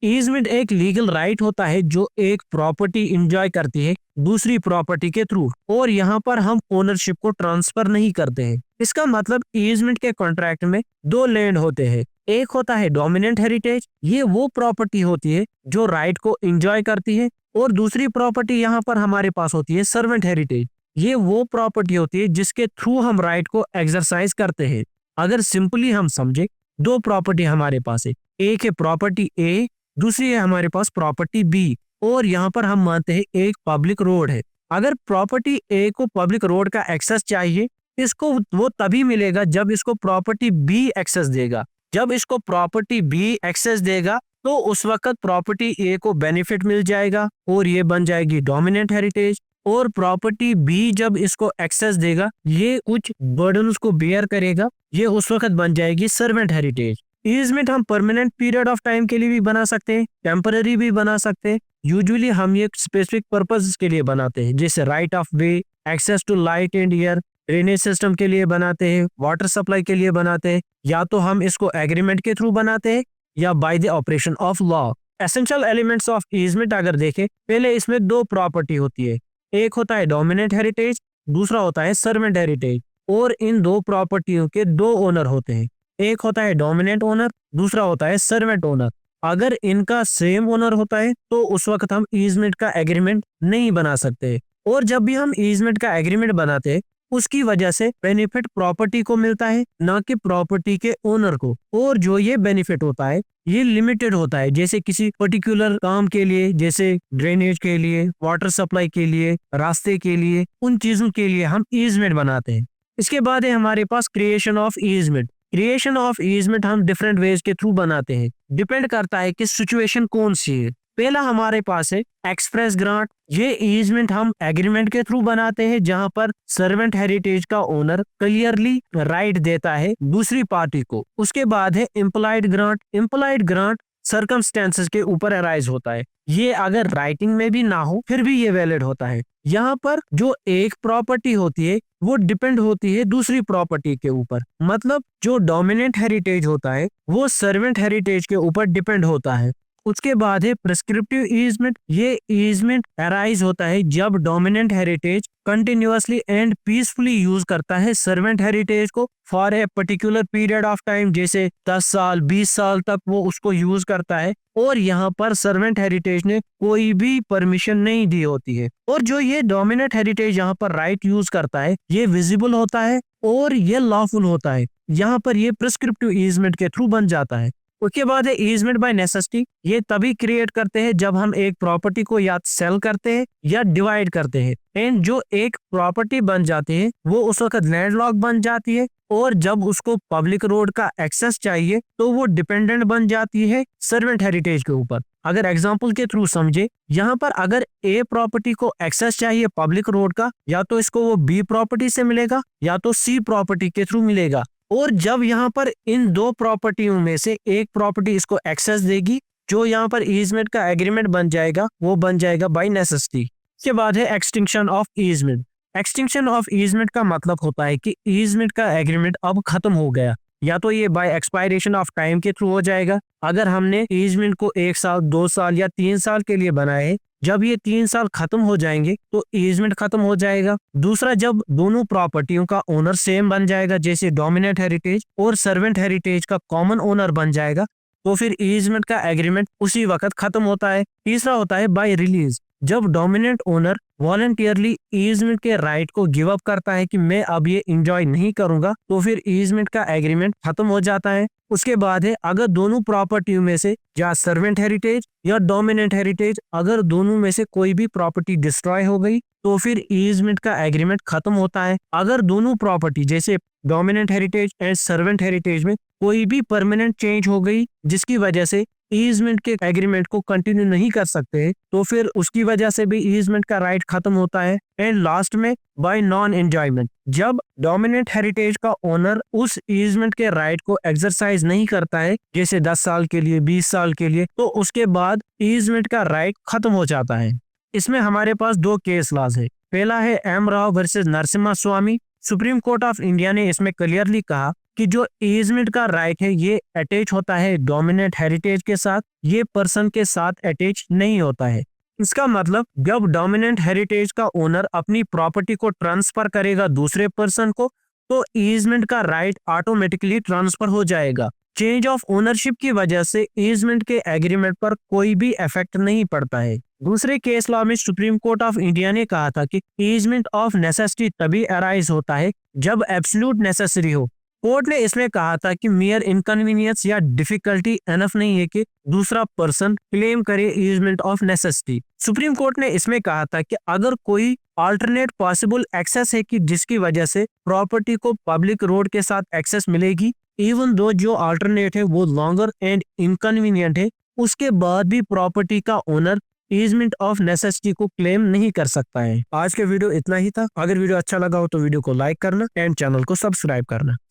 Easement एक legal right होता है जो एक प्रॉपर्टी एंजॉय करती है दूसरी प्रॉपर्टी के थ्रू, और यहाँ पर हम ओनरशिप को ट्रांसफर नहीं करते हैं। इसका मतलब ईजमेंट के कॉन्ट्रैक्ट में दो लैंड होते हैं। एक होता है डोमिनेंट हेरिटेज, ये वो प्रॉपर्टी होती है जो राइट को एंजॉय करती है, और दूसरी प्रॉपर्टी यहाँ पर हमारे पास होती है सर्वेंट हेरिटेज, ये वो प्रॉपर्टी होती है जिसके थ्रू हम राइट को एक्सरसाइज करते हैं। अगर सिंपली हम समझे, दो प्रॉपर्टी हमारे पास है, एक है प्रॉपर्टी ए, दूसरी है हमारे पास प्रॉपर्टी बी, और यहाँ पर हम मानते हैं एक पब्लिक रोड है। अगर प्रॉपर्टी ए को पब्लिक रोड का एक्सेस चाहिए, इसको वो तभी मिलेगा जब इसको प्रॉपर्टी बी एक्सेस देगा। जब इसको प्रॉपर्टी बी एक्सेस देगा तो उस वक्त प्रॉपर्टी ए को बेनिफिट मिल जाएगा और ये बन जाएगी डोमिनेंट हेरिटेज, और प्रॉपर्टी बी जब इसको एक्सेस देगा, ये कुछ बर्डन्स को बेयर करेगा, ये उस वक्त बन जाएगी सर्वेंट हेरिटेज। ईजमेंट हम परमानेंट पीरियड ऑफ टाइम के लिए भी बना सकते हैं, टेम्पररी भी बना सकते हैं। यूजुअली हम ये स्पेसिफिक पर्पस के लिए बनाते हैं, जैसे right of way, access to light and air, drainage system के लिए बनाते हैं, वाटर सप्लाई के लिए बनाते हैं, या तो हम इसको एग्रीमेंट के थ्रू बनाते हैं या by the operation of law. Essential elements of easement अगर देखें, पहले इसमें दो प्रॉपर्टी होती है, एक होता है डोमिनेंट हेरिटेज, दूसरा होता है सर्वेंट हेरिटेज, और इन दो प्रॉपर्टियों के दो ओनर होते हैं, एक होता है डोमिनेंट ओनर, दूसरा होता है सर्वेंट ओनर। अगर इनका सेम ओनर होता है तो उस वक्त हम ईजमेंट का एग्रीमेंट नहीं बना सकते, और जब भी हम ईजमेंट का एग्रीमेंट बनाते हैं उसकी वजह से बेनिफिट प्रॉपर्टी को मिलता है, ना कि प्रॉपर्टी के ओनर को। और जो ये बेनिफिट होता है ये लिमिटेड होता है, जैसे किसी पर्टिकुलर काम के लिए, जैसे ड्रेनेज के लिए, वाटर सप्लाई के लिए, रास्ते के लिए, उन चीजों के लिए हम ईजमेंट बनाते हैं। इसके बाद है हमारे पास creation of easement. Creation of easement हम डिफरेंट वेज के थ्रू बनाते हैं, डिपेंड करता है कि सिचुएशन कौन सी है। पहला हमारे पास है एक्सप्रेस ग्रांट। ये ईजमेंट हम एग्रीमेंट के थ्रू बनाते हैं, जहां पर सर्वेंट हेरिटेज का ओनर क्लियरली राइट देता है दूसरी पार्टी को। उसके बाद है implied grant. Implied grant circumstances के ऊपर अराइज होता है, ये अगर राइटिंग में भी ना हो फिर भी ये वैलिड होता है। यहाँ पर जो एक प्रॉपर्टी होती है वो डिपेंड होती है दूसरी प्रॉपर्टी के ऊपर, मतलब जो डोमिनेंट हेरिटेज होता है वो सर्वेंट हेरिटेज के ऊपर डिपेंड होता है। उसके बाद है प्रिस्क्रिप्टिव ईजमेंट। ये ईजमेंट अराइज होता है जब dominant heritage continuously and peacefully use करता है सर्वेंट हेरिटेज को for a particular period of time, जैसे 10 साल 20 साल तक वो उसको यूज करता है, और यहाँ पर सर्वेंट हेरिटेज ने कोई भी परमिशन नहीं दी होती है। और जो ये डोमिनेंट हेरिटेज यहाँ पर राइट यूज करता है ये विजिबल होता है और ये लॉफुल होता है, यहाँ पर ये प्रिस्क्रिप्टिव ईजमेंट के थ्रू बन जाता है। उसके बाद है ईजमेंट बाय नेसेसिटी। ये तभी क्रिएट करते हैं जब हम एक प्रॉपर्टी को या सेल करते हैं या डिवाइड करते हैं, एंड जो एक प्रॉपर्टी बन जाती है वो उस वक्त लैंडलॉक बन जाती है, और जब उसको पब्लिक रोड का एक्सेस चाहिए तो वो डिपेंडेंट बन जाती है सर्वेंट हेरिटेज के ऊपर। अगर एग्जांपल के थ्रू समझे, यहाँ पर अगर ए प्रॉपर्टी को एक्सेस चाहिए पब्लिक रोड का, या तो इसको वो बी प्रॉपर्टी से मिलेगा या तो सी प्रॉपर्टी के थ्रू मिलेगा, और जब यहाँ पर इन दो प्रॉपर्टियों में से एक प्रॉपर्टी इसको एक्सेस देगी, जो यहाँ पर ईजमेंट का एग्रीमेंट बन जाएगा वो बन जाएगा बाय नेसेसिटी। इसके बाद है extinction of easement. Extinction of easement का मतलब होता है कि ईजमेंट का एग्रीमेंट अब खत्म हो गया, या तो ये बाय एक्सपायरेशन ऑफ टाइम के थ्रू हो जाएगा, अगर हमने ईजमेंट को 1 साल 2 साल या 3 साल के लिए बनाए, जब ये 3 साल खत्म हो जाएंगे तो ईजमेंट खत्म हो जाएगा। दूसरा, जब दोनों प्रॉपर्टियों का ओनर सेम बन जाएगा, जैसे डोमिनेंट हेरिटेज और सर्वेंट हेरिटेज का कॉमन ओनर बन जाएगा, तो फिर ईजमेंट का एग्रीमेंट उसी वक्त खत्म होता है। तीसरा होता है बाय रिलीज। जब डोमिनेंट ओनर वॉलंटियरली ईजमेंट के राइट को गिव अप करता है कि मैं अब ये एंजॉय नहीं करूंगा, तो फिर ईजमेंट का एग्रीमेंट खत्म हो जाता है। उसके बाद है अगर दोनों प्रॉपर्टियों में से या सर्वेंट हेरिटेज या डोमिनेंट हेरिटेज, अगर दोनों में से कोई भी प्रॉपर्टी डिस्ट्रॉय हो गई तो फिर ईजमेंट का एग्रीमेंट खत्म होता है। अगर दोनों प्रॉपर्टी जैसे dominant heritage and servant heritage में कोई भी परमानेंट चेंज हो गई जिसकी वजह से ईजमेंट के एग्रीमेंट को कंटिन्यू नहीं कर सकते, तो फिर उसकी वजह से भी ईजमेंट का राइट खत्म होता है। एंड लास्ट में बाय नॉन एंजॉयमेंट। जब डोमिनेंट हेरिटेज का ओनर उस ईजमेंट के राइट को एक्सरसाइज नहीं करता है, जैसे 10 साल के लिए 20 साल के लिए, तो उसके बाद ईजमेंट का राइट खत्म हो जाता है। इसमें हमारे पास 2 केस लॉज है। पहला है M Rao versus Narasimha Swamy. Supreme Court of India ने इसमें क्लियरली कहा कि जो ईजमेंट का राइट है ये अटैच होता है डोमिनेंट हेरिटेज के साथ, ये पर्सन के साथ अटैच नहीं होता है। इसका मतलब जब डोमिनेंट हेरिटेज का ओनर अपनी प्रॉपर्टी को ट्रांसफर करेगा दूसरे पर्सन को, तो ईजमेंट का राइट ऑटोमेटिकली ट्रांसफर हो जाएगा। चेंज ऑफ ओनरशिप की वजह से ईजमेंट के एग्रीमेंट पर कोई भी इफेक्ट नहीं पड़ता है। दूसरे केस लॉ में सुप्रीम कोर्ट ऑफ इंडिया ने कहा था कि ईजमेंट ऑफ नेसेसिटी तभी अराइज होता है जब एब्सोल्यूट नेसेसरी हो। कोर्ट ने इसमें कहा था कि मियर इनकन्वीनियंस या डिफिकल्टी एनफ नहीं है कि दूसरा पर्सन क्लेम करे easement of necessity. Supreme court ने इसमें कहा था कि अगर कोई अल्टरनेट पॉसिबल एक्सेस है कि जिसकी वजह से प्रॉपर्टी को पब्लिक रोड के साथ एक्सेस मिलेगी, इवन दो जो अल्टरनेट है वो लॉन्गर एंड इनकन्वीनियंट है, उसके बाद भी प्रॉपर्टी का ओनर ईजमेंट ऑफ नेसेसिटी को क्लेम नहीं कर सकता है। आज के वीडियो इतना ही था। अगर वीडियो अच्छा लगा हो तो वीडियो को लाइक करना एंड चैनल को सब्सक्राइब करना।